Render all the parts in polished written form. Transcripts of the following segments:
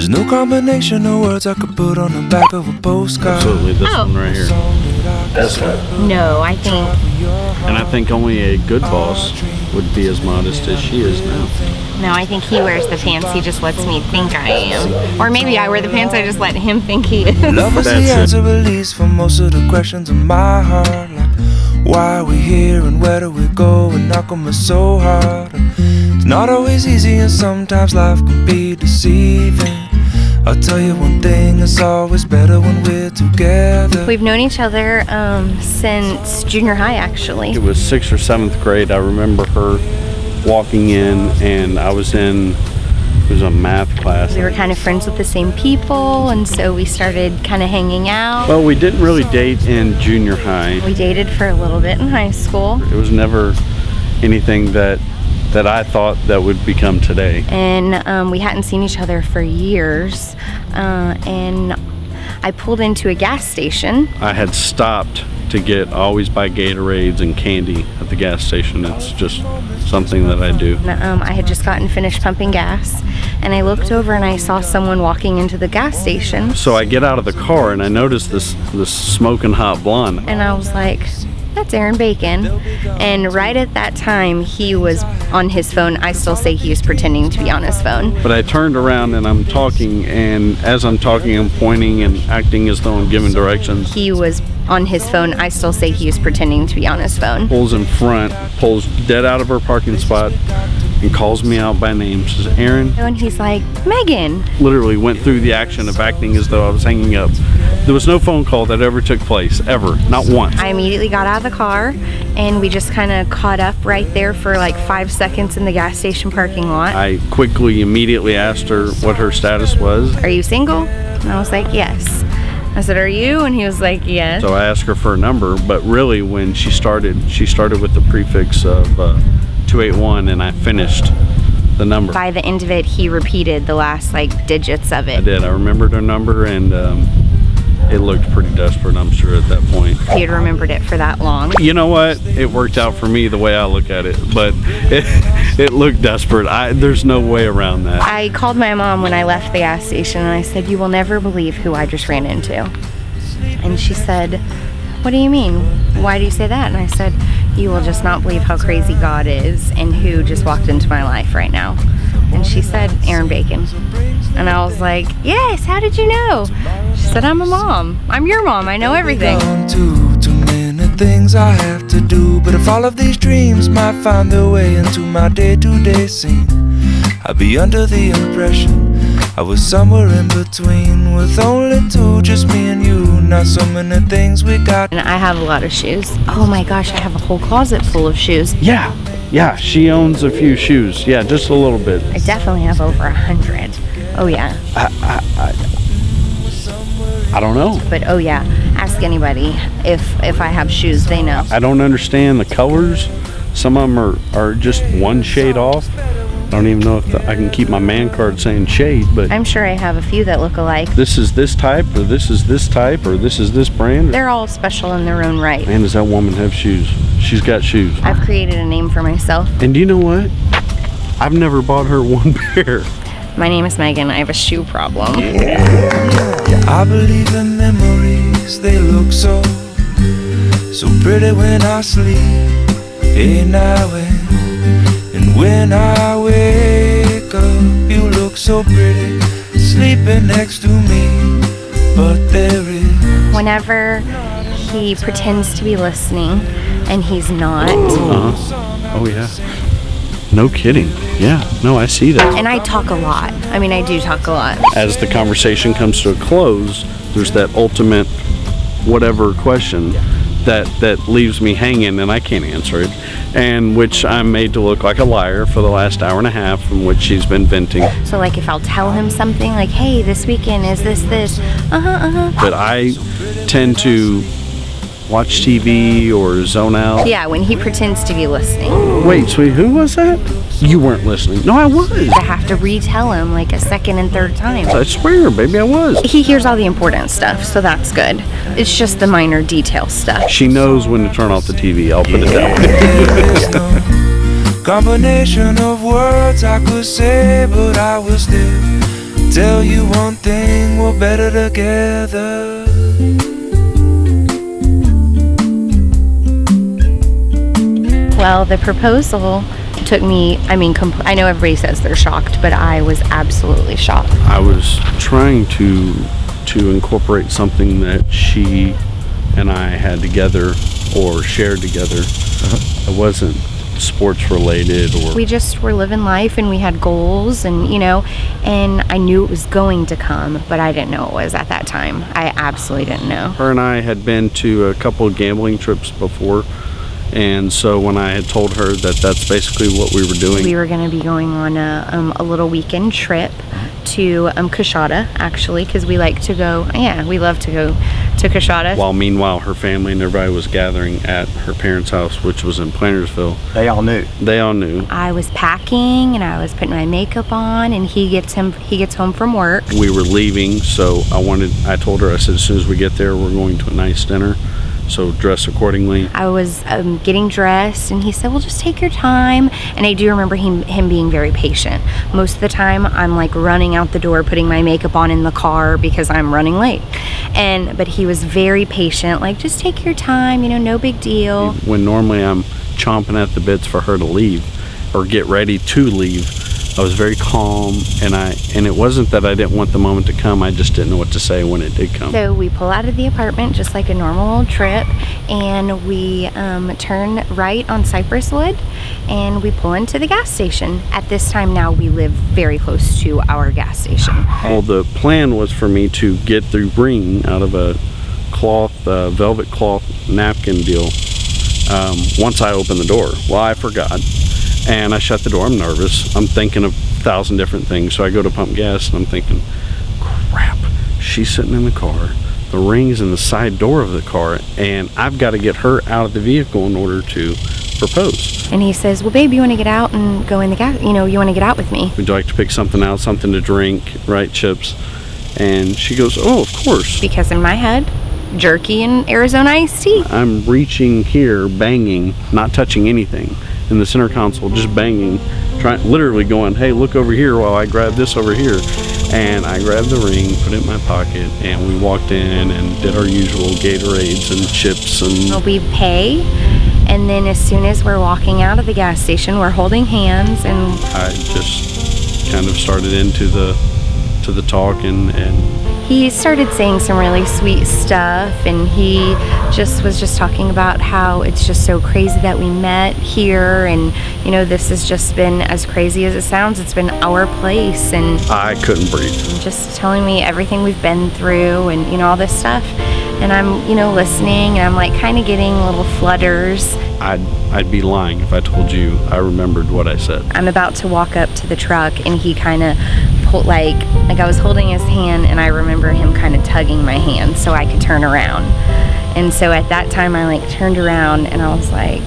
There's no combination of words I could put on the back of a postcard. Absolutely, this one right here. This one. No, I think. And I think only a good boss would be as modest as she is now. No, I think he wears the pants. He just lets me think I am. Or maybe I wear the pants. I just let him think he is. Love is the answer, at least, for most of the questions in my heart. Like, why are we here and where do we go? And how come it's so hard? It's not always easy and sometimes life can be deceiving. I'll tell you one thing, it's always better when we're together. We've known each other since junior high, actually. It was 6th or 7th grade. I remember her walking in, and I was in, it was a math class. We were kind of friends with the same people, and so we started kind of hanging out. Well, we didn't really date in junior high. We dated for a little bit in high school. It was never anything that I thought that would become today. And we hadn't seen each other for years, and I pulled into a gas station. I had stopped to always buy Gatorades and candy at the gas station. It's just something that I do. I had just gotten finished pumping gas, and I looked over and I saw someone walking into the gas station. So I get out of the car and I noticed this smoking hot blonde. And I was like, that's Aaron Bacon. And right at that time, he was on his phone. I still say he was pretending to be on his phone. But I turned around and I'm talking, and as I'm talking, I'm pointing and acting as though I'm giving directions. He was on his phone. I still say he was pretending to be on his phone. Pulls in front, pulls dead out of her parking spot, and calls me out by name. Says, Aaron. And he's like, Megan. Literally went through the action of acting as though I was hanging up. There was no phone call that ever took place, ever, not once. I immediately got out of the car, and we just kind of caught up right there for like 5 seconds in the gas station parking lot. I quickly, immediately asked her what her status was. Are you single? And I was like, yes. I said, are you? And he was like, yes. So I asked her for a number, but really when she started with the prefix of 281, and I finished the number. By the end of it, he repeated the last like digits of it. I did. I remembered her number, and it looked pretty desperate, I'm sure, at that point. He had remembered it for that long. You know what? It worked out for me the way I look at it, but it looked desperate. There's no way around that. I called my mom when I left the gas station, and I said, you will never believe who I just ran into. And she said, what do you mean? Why do you say that? And I said, you will just not believe how crazy God is and who just walked into my life right now. And she said, Aaron Bacon. And I was like, yes, how did you know? She said, I'm a mom. I'm your mom. I know everything. Too many things I have to do, but if all of these dreams might find their way into my day-to-day scene, I'd be under the impression I was somewhere in between, with only two, just me and you. Not so many things we got. And I have a lot of shoes. Oh my gosh, I have a whole closet full of shoes. Yeah, she owns a few shoes. Yeah, just a little bit. I definitely have over 100. Oh yeah. I don't know. But oh yeah, ask anybody if I have shoes, they know. I don't understand the colors. Some of them are just one shade off. I don't even know if I can keep my man card saying shade, but I'm sure I have a few that look alike. This is this type, or this is this type, or this is this brand. They're all special in their own right. Man, does that woman have shoes? She's got shoes. I've created a name for myself. And do you know what? I've never bought her one pair. My name is Megan. I have a shoe problem. I believe in memories, they look so pretty when I sleep. Hey, now and when I wake up, you look so pretty, sleeping next to me. But there is, whenever he pretends to be listening and he's not. Oh yeah. No kidding. Yeah, no, I see that. And I talk a lot. I mean, I do talk a lot. As the conversation comes to a close, there's that ultimate whatever question that leaves me hanging, and I can't answer it, and which I'm made to look like a liar for the last hour and a half, from which she's been venting. So like if I'll tell him something like, hey, this weekend is this, But I tend to watch TV or zone out. Yeah, when he pretends to be listening. Wait, sweet, who was that? You weren't listening. No, I was. I have to retell him like a second and third time. I swear, baby, I was. He hears all the important stuff, so that's good. It's just the minor detail stuff. She knows when to turn off the TV, I'll put it that way. Combination of words I could say, but I will still tell you one thing, we're better together. Well, the proposal took me, I know everybody says they're shocked, but I was absolutely shocked. I was trying to incorporate something that she and I had together or shared together. It wasn't sports related, or we just were living life and we had goals, and and I knew it was going to come, but I didn't know it was at that time. I absolutely didn't know. Her and I had been to a couple of gambling trips before, and so when I had told her that that's basically what we were doing, we were going to be going on a little weekend trip to Coshada, actually, because we like to go. Yeah, we love to go to Coshada. While meanwhile her family and everybody was gathering at her parents' house, which was in Plantersville. They all knew. I was packing and I was putting my makeup on, and he gets home from work. We were leaving, so I told her, I said, as soon as we get there, we're going to a nice dinner, so dress accordingly. I was getting dressed, and he said, well, just take your time. And I do remember him being very patient. Most of the time I'm like running out the door, putting my makeup on in the car because I'm running late. But he was very patient, like, just take your time, no big deal. When normally I'm chomping at the bits for her to leave or get ready to leave, I was very calm, and it wasn't that I didn't want the moment to come, I just didn't know what to say when it did come. So we pull out of the apartment just like a normal trip, and we turn right on Cypresswood, and we pull into the gas station. At this time now, we live very close to our gas station. Well, the plan was for me to get the ring out of a velvet cloth napkin deal once I opened the door. Well, I forgot. And I shut the door. I'm nervous. I'm thinking of 1,000 different things. So I go to pump gas, and I'm thinking, crap, she's sitting in the car. The ring's in the side door of the car, and I've got to get her out of the vehicle in order to propose. And he says, well, babe, you want to get out and go in the gas? You want to get out with me? Would you like to pick something out, something to drink, right, chips? And she goes, oh, of course. Because in my head, jerky and Arizona iced tea. I'm reaching here, banging, not touching anything in the center console, just banging, literally going, hey, look over here while I grab this over here. And I grabbed the ring, put it in my pocket, and we walked in and did our usual Gatorades and chips. And we pay, and then as soon as we're walking out of the gas station, we're holding hands, and I just kind of started into the talk, and he started saying some really sweet stuff, and he was just talking about how it's just so crazy that we met here, and this has just been, as crazy as it sounds, it's been our place, and I couldn't breathe. Just telling me everything we've been through, and all this stuff, and I'm listening, and I'm like kind of getting little flutters. I'd be lying if I told you I remembered what I said. I'm about to walk up to the truck, and he kind of pulled, like I was holding his hand, and I remember him kind of tugging my hand so I could turn around. And so at that time I turned around, and I was like,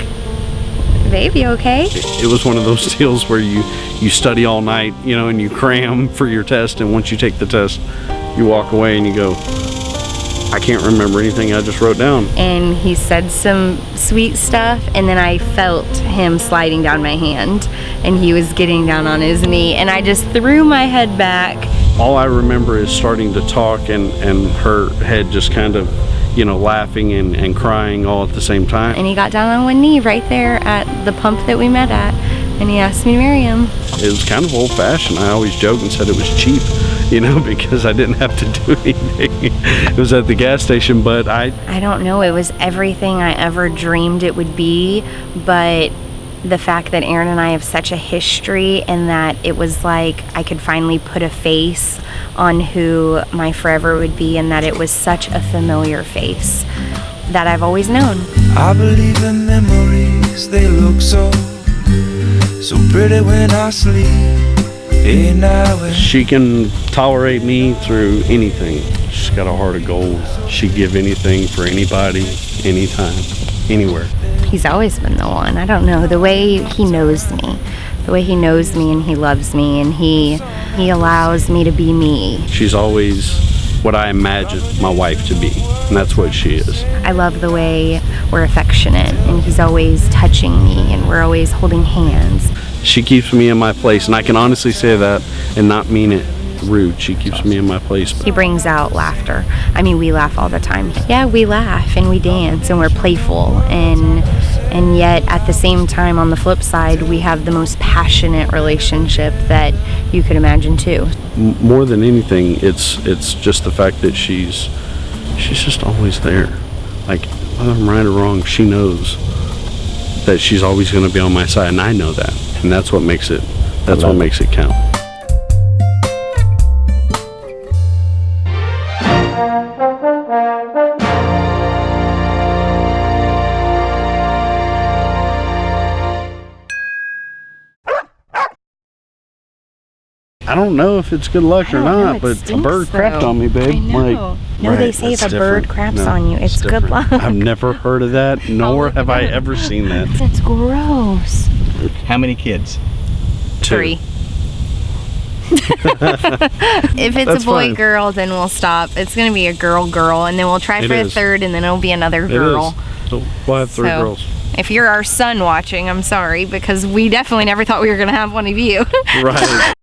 babe, you okay? It was one of those deals where you study all night, and you cram for your test, and once you take the test, you walk away and you go, I can't remember anything I just wrote down. And he said some sweet stuff, and then I felt him sliding down my hand, and he was getting down on his knee, and I just threw my head back. All I remember is starting to talk, and her head just kind of, laughing and crying all at the same time. And he got down on one knee right there at the pump that we met at, and he asked me to marry him. It was kind of old-fashioned. I always joked and said it was cheap, because I didn't have to do anything. It was at the gas station, but I don't know, it was everything I ever dreamed it would be, but the fact that Aaron and I have such a history, and that it was like I could finally put a face on who my forever would be, and that it was such a familiar face that I've always known. I believe in memories, they look so pretty when I sleep. She can tolerate me through anything. She's got a heart of gold. She'd give anything for anybody, anytime, anywhere. He's always been the one. I don't know, the way he knows me. The way he knows me, and he loves me, and he allows me to be me. She's always what I imagined my wife to be, and that's what she is. I love the way we're affectionate, and he's always touching me, and we're always holding hands. She keeps me in my place, and I can honestly say that and not mean it rude. She keeps me in my place. He brings out laughter. I mean, we laugh all the time. Yeah, we laugh and we dance and we're playful, and yet at the same time, on the flip side, we have the most passionate relationship that you could imagine too. More than anything, it's just the fact that she's just always there. Like, whether I'm right or wrong, she knows that she's always going to be on my side, and I know that, and that's what makes it count. I don't know if it's good luck or not, but a bird crapped on me, babe. I know. No, they say if a bird craps on you, it's good luck. I've never heard of that, nor have I ever seen that. That's gross. How many kids? 3. If it's That's a boy fine. girl, then we'll stop. It's gonna be a girl, and then we'll try for a third, and then it'll be another girl. It is. So we'll have 3 girls. If you're our son watching, I'm sorry, because we definitely never thought we were gonna have one of you. Right.